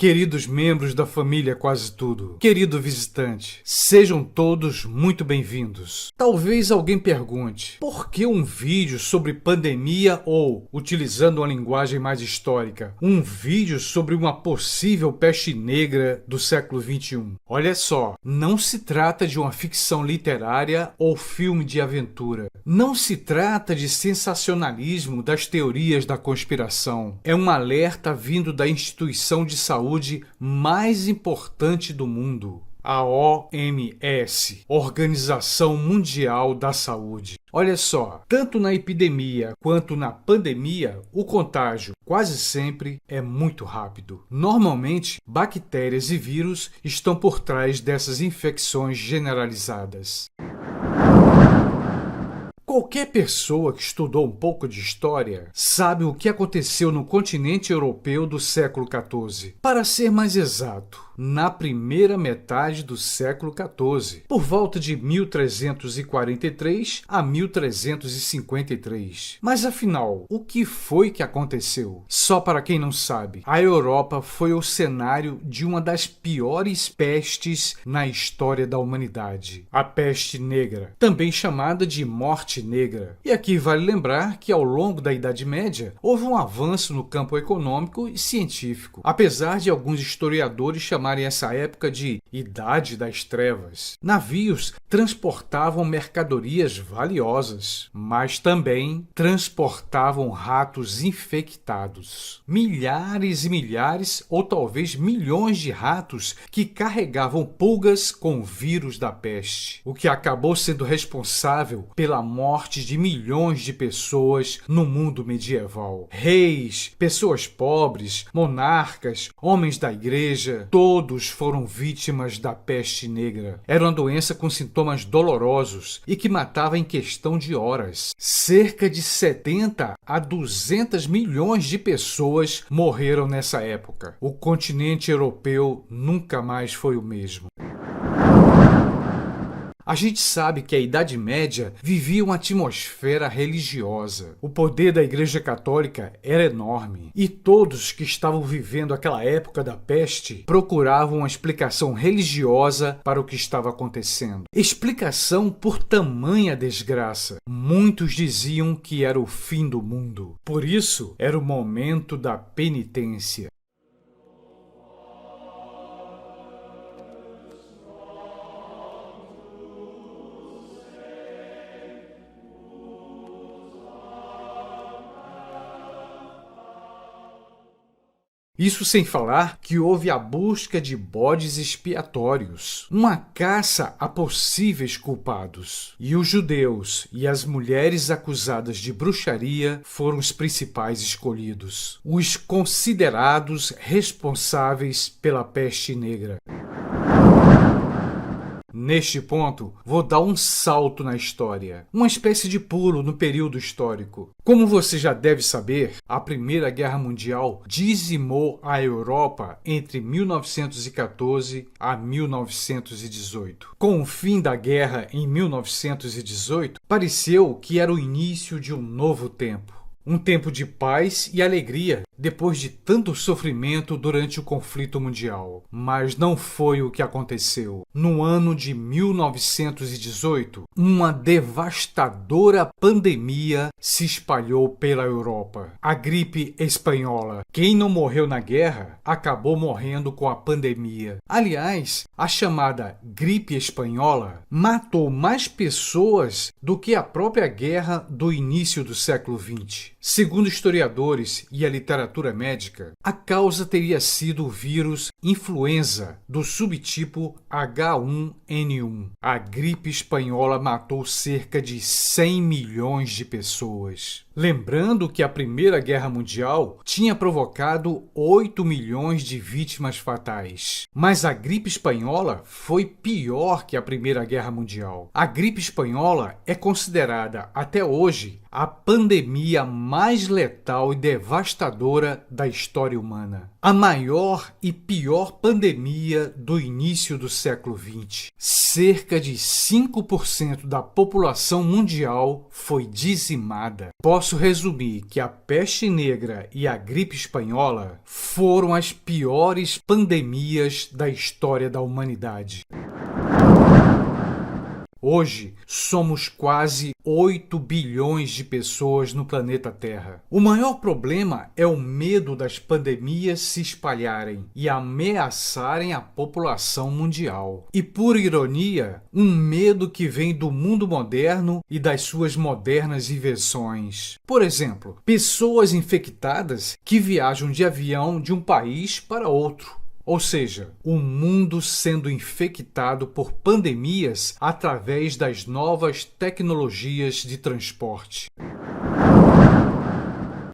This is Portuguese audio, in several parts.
Queridos membros da família Quase Tudo, querido visitante, sejam todos muito bem-vindos. Talvez alguém pergunte, por que um vídeo sobre pandemia ou, utilizando uma linguagem mais histórica, um vídeo sobre uma possível peste negra do século XXI? Olha só, não se trata de uma ficção literária ou filme de aventura. Não se trata de sensacionalismo das teorias da conspiração. É um alerta vindo da instituição de saúde mais importante do mundo, a OMS, Organização Mundial da Saúde. Olha só, tanto na epidemia quanto na pandemia, o contágio quase sempre é muito rápido. Normalmente, bactérias e vírus estão por trás dessas infecções generalizadas. Qualquer pessoa que estudou um pouco de história sabe o que aconteceu no continente europeu do século XIV. Para ser mais exato, na primeira metade do século XIV, por volta de 1343 a 1353. Mas afinal, o que foi que aconteceu? Só para quem não sabe, a Europa foi o cenário de uma das piores pestes na história da humanidade, a peste negra, também chamada de morte negra. E aqui vale lembrar que ao longo da Idade Média houve um avanço no campo econômico e científico, apesar de alguns historiadores chamarem essa época de Idade das Trevas. Navios transportavam mercadorias valiosas, mas também transportavam ratos infectados. Milhares e milhares, ou talvez milhões de ratos que carregavam pulgas com o vírus da peste, o que acabou sendo responsável pela morte de milhões de pessoas no mundo medieval. Reis, pessoas pobres, monarcas, homens da igreja, todos foram vítimas da peste negra. Era uma doença com sintomas dolorosos e que matava em questão de horas. Cerca de 70 a 200 milhões de pessoas morreram nessa época. O continente europeu nunca mais foi o mesmo. A gente sabe que a Idade Média vivia uma atmosfera religiosa. O poder da Igreja Católica era enorme e todos que estavam vivendo aquela época da peste procuravam uma explicação religiosa para o que estava acontecendo. Explicação por tamanha desgraça. Muitos diziam que era o fim do mundo. Por isso, era o momento da penitência. Isso sem falar que houve a busca de bodes expiatórios, uma caça a possíveis culpados. E os judeus e as mulheres acusadas de bruxaria foram os principais escolhidos, os considerados responsáveis pela peste negra. Neste ponto, vou dar um salto na história, uma espécie de pulo no período histórico. Como você já deve saber, a Primeira Guerra Mundial dizimou a Europa entre 1914 a 1918. Com o fim da guerra em 1918, pareceu que era o início de um novo tempo. Um tempo de paz e alegria depois de tanto sofrimento durante o conflito mundial. Mas não foi o que aconteceu. No ano de 1918, uma devastadora pandemia se espalhou pela Europa. A gripe espanhola. Quem não morreu na guerra acabou morrendo com a pandemia. Aliás, a chamada gripe espanhola matou mais pessoas do que a própria guerra do início do século XX. Segundo historiadores e a literatura médica, a causa teria sido o vírus influenza do subtipo H1N1. A gripe espanhola matou cerca de 100 milhões de pessoas. Lembrando que a Primeira Guerra Mundial tinha provocado 8 milhões de vítimas fatais. Mas a gripe espanhola foi pior que a Primeira Guerra Mundial. A gripe espanhola é considerada, até hoje, a pandemia mais letal e devastadora da história humana. A maior e pior pandemia do início do século XX. Cerca de 5% da população mundial foi dizimada. Posso resumir que a peste negra e a gripe espanhola foram as piores pandemias da história da humanidade. Hoje, somos quase 8 bilhões de pessoas no planeta Terra. O maior problema é o medo das pandemias se espalharem e ameaçarem a população mundial. E, por ironia, um medo que vem do mundo moderno e das suas modernas invenções. Por exemplo, pessoas infectadas que viajam de avião de um país para outro. Ou seja, o mundo sendo infectado por pandemias através das novas tecnologias de transporte.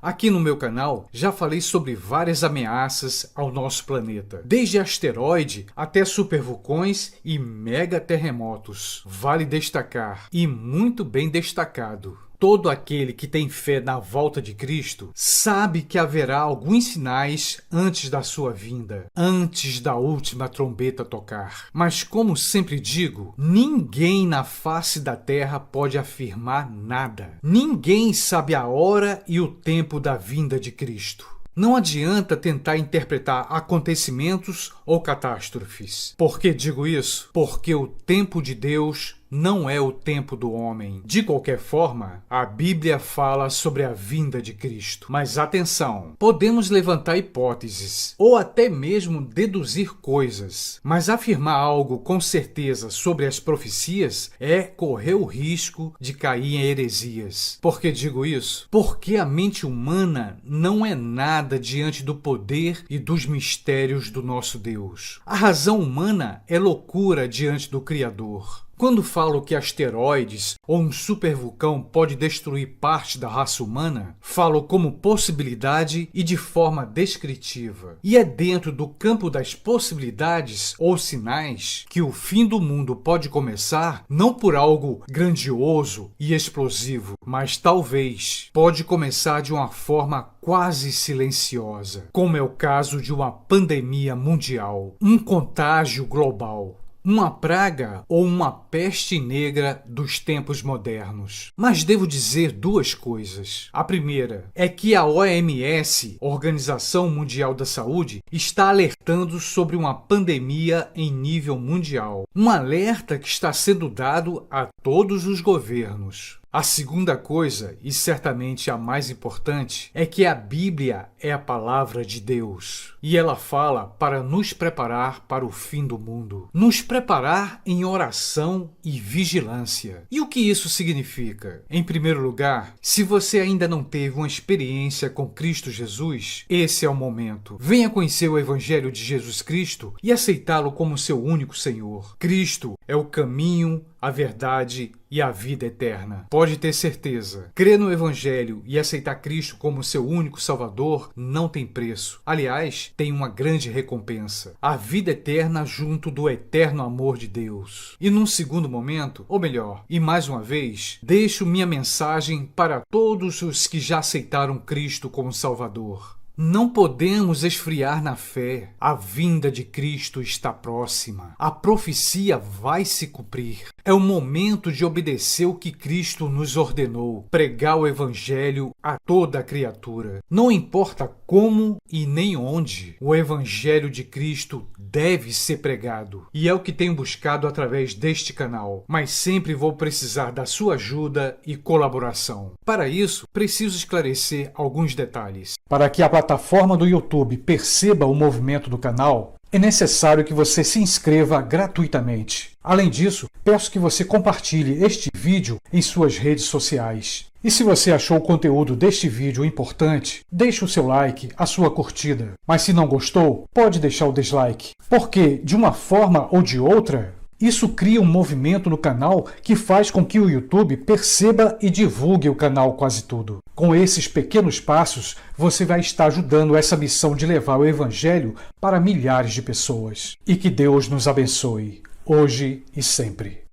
Aqui no meu canal já falei sobre várias ameaças ao nosso planeta, desde asteroide até supervulcões e megaterremotos. Vale destacar, e muito bem destacado, todo aquele que tem fé na volta de Cristo sabe que haverá alguns sinais antes da sua vinda, antes da última trombeta tocar. Mas, como sempre digo, ninguém na face da terra pode afirmar nada. Ninguém sabe a hora e o tempo da vinda de Cristo. Não adianta tentar interpretar acontecimentos ou catástrofes. Por que digo isso? Porque o tempo de Deus não é o tempo do homem. De qualquer forma, a Bíblia fala sobre a vinda de Cristo. Mas atenção, podemos levantar hipóteses ou até mesmo deduzir coisas, mas afirmar algo com certeza sobre as profecias é correr o risco de cair em heresias. Por que digo isso? Porque a mente humana não é nada diante do poder e dos mistérios do nosso Deus. A razão humana é loucura diante do Criador. Quando falo que asteroides ou um supervulcão pode destruir parte da raça humana, falo como possibilidade e de forma descritiva. E é dentro do campo das possibilidades ou sinais que o fim do mundo pode começar, não por algo grandioso e explosivo, mas talvez pode começar de uma forma quase silenciosa, como é o caso de uma pandemia mundial, um contágio global. Uma praga ou uma peste negra dos tempos modernos. Mas devo dizer duas coisas. A primeira é que a OMS, Organização Mundial da Saúde, está alertando sobre uma pandemia em nível mundial. Um alerta que está sendo dado a todos os governos. A segunda coisa, e certamente a mais importante, é que a Bíblia é a palavra de Deus. E ela fala para nos preparar para o fim do mundo. Nos preparar em oração e vigilância. E o que isso significa? Em primeiro lugar, se você ainda não teve uma experiência com Cristo Jesus, esse é o momento. Venha conhecer o Evangelho de Jesus Cristo e aceitá-lo como seu único Senhor. Cristo é o caminho, a verdade e a vida eterna. Pode ter certeza, crer no Evangelho e aceitar Cristo como seu único Salvador não tem preço. Aliás, tem uma grande recompensa. A vida eterna junto do eterno amor de Deus. E num segundo momento, ou melhor, e mais uma vez, deixo minha mensagem para todos os que já aceitaram Cristo como Salvador. Não podemos esfriar na fé. A vinda de Cristo está próxima. A profecia vai se cumprir. É o momento de obedecer o que Cristo nos ordenou, pregar o Evangelho a toda a criatura. Não importa como e nem onde, o Evangelho de Cristo deve ser pregado. E é o que tenho buscado através deste canal. Mas sempre vou precisar da sua ajuda e colaboração. Para isso, preciso esclarecer alguns detalhes. Para que a plataforma do YouTube perceba o movimento do canal, é necessário que você se inscreva gratuitamente. Além disso, peço que você compartilhe este vídeo em suas redes sociais. E se você achou o conteúdo deste vídeo importante, deixe o seu like, a sua curtida. Mas se não gostou, pode deixar o dislike. Porque, de uma forma ou de outra, isso cria um movimento no canal que faz com que o YouTube perceba e divulgue o canal Quase Tudo. Com esses pequenos passos, você vai estar ajudando essa missão de levar o Evangelho para milhares de pessoas. E que Deus nos abençoe, hoje e sempre.